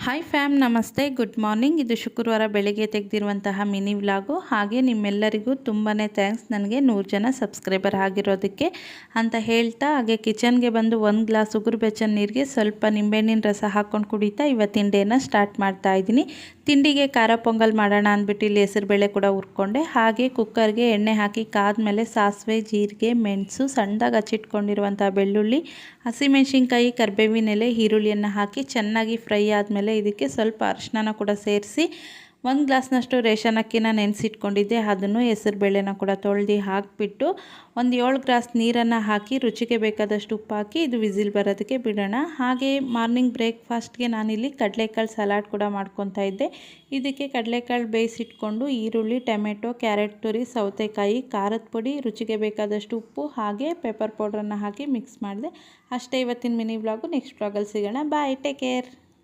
Hi fam, ನಮಸ್ತೆ, good morning. ಇದು ಶುಕ್ರವಾರ ಬೆಳಿಗ್ಗೆ ತೆಗೆದಿರುವಂತಹ ಮಿನಿ ವ್ಲಾಗು. ಹಾಗೆ ನಿಮ್ಮೆಲ್ಲರಿಗೂ ತುಂಬಾ ಥ್ಯಾಂಕ್ಸ್ ನನಗೆ 100 ಜನ ಸಬ್ಸ್ಕ್ರೈಬರ್ ಆಗಿರೋದಕ್ಕೆ ಅಂತ ಹೇಳ್ತಾ, ಹಾಗೆ ಕಿಚನ್ಗೆ ಬಂದು 1 ಗ್ಲಾಸ್ ಉಗುರು ಬೆಚ್ಚನ ನೀರಿಗೆ ಸ್ವಲ್ಪ ನಿಂಬೆಹಣ್ಣಿನ ರಸ ಹಾಕ್ಕೊಂಡು ಕುಡಿತಾ ಇವತ್ತಿನ ಡೇನ ಸ್ಟಾರ್ಟ್ ಮಾಡ್ತಾ ಇದ್ದೀನಿ. ತಿಂಡಿಗೆ ಖಾರ ಪೊಂಗಲ್ ಮಾಡೋಣ ಅಂದ್ಬಿಟ್ಟು ಇಲ್ಲಿ ಹೆಸರುಬೇಳೆ ಕೂಡ ಹುರ್ಕೊಂಡೆ. ಹಾಗೆ ಕುಕ್ಕರ್ಗೆ ಎಣ್ಣೆ ಹಾಕಿ ಕಾದ್ಮೇಲೆ ಸಾಸಿವೆ, ಜೀರಿಗೆ, ಮೆಣಸು, ಸಣ್ಣದಾಗಿ ಹಚ್ಚಿಟ್ಕೊಂಡಿರುವಂಥ ಬೆಳ್ಳುಳ್ಳಿ, ಹಸಿಮೆಣಸಿನ್ಕಾಯಿ, ಕರಿಬೇವಿನ ಎಲೆ, ಈರುಳ್ಳಿಯನ್ನು ಹಾಕಿ ಚೆನ್ನಾಗಿ ಫ್ರೈ ಆದಮೇಲೆ ಇದಕ್ಕೆ ಸ್ವಲ್ಪ ಅರಿಶಿನ ಕೂಡ ಸೇರಿಸಿ 1 ಗ್ಲಾಸ್ನಷ್ಟು ರೇಷನ್ ಅಕ್ಕಿನ ನೆನೆಸಿಟ್ಕೊಂಡಿದ್ದೆ. ಅದನ್ನು ಹೆಸರುಬೇಳೆನ ಕೂಡ ತೊಳೆದು ಹಾಕಿಬಿಟ್ಟು ಒಂದು 7 ಗ್ಲಾಸ್ ನೀರನ್ನು ಹಾಕಿ ರುಚಿಗೆ ಬೇಕಾದಷ್ಟು ಉಪ್ಪು ಹಾಕಿ ಇದು ವಿಸಿಲ್ ಬರೋದಕ್ಕೆ ಬಿಡೋಣ. ಹಾಗೆ ಮಾರ್ನಿಂಗ್ ಬ್ರೇಕ್ಫಾಸ್ಟ್ಗೆ ನಾನಿಲ್ಲಿ ಕಡಲೆಕಾಳು ಸಲಾಡ್ ಕೂಡ ಮಾಡ್ಕೊತಾ ಇದ್ದೆ. ಇದಕ್ಕೆ ಕಡಲೆಕಾಳು ಬೇಯಿಸಿಟ್ಕೊಂಡು ಈರುಳ್ಳಿ, ಟೊಮೆಟೊ, ಕ್ಯಾರೆಟ್ ತುರಿ, ಸೌತೆಕಾಯಿ, ಖಾರದ ಪುಡಿ, ರುಚಿಗೆ ಬೇಕಾದಷ್ಟು ಉಪ್ಪು ಹಾಗೆ ಪೆಪ್ಪರ್ ಪೌಡ್ರನ್ನು ಹಾಕಿ ಮಿಕ್ಸ್ ಮಾಡಿದೆ. ಅಷ್ಟೇ ಇವತ್ತಿನ ಮಿನಿ ವ್ಲಾಗು. ನೆಕ್ಸ್ಟ್ ವ್ಲಾಗಲ್ಲಿ ಸಿಗೋಣ. ಬಾಯ್, ಟೇಕ್ ಕೇರ್.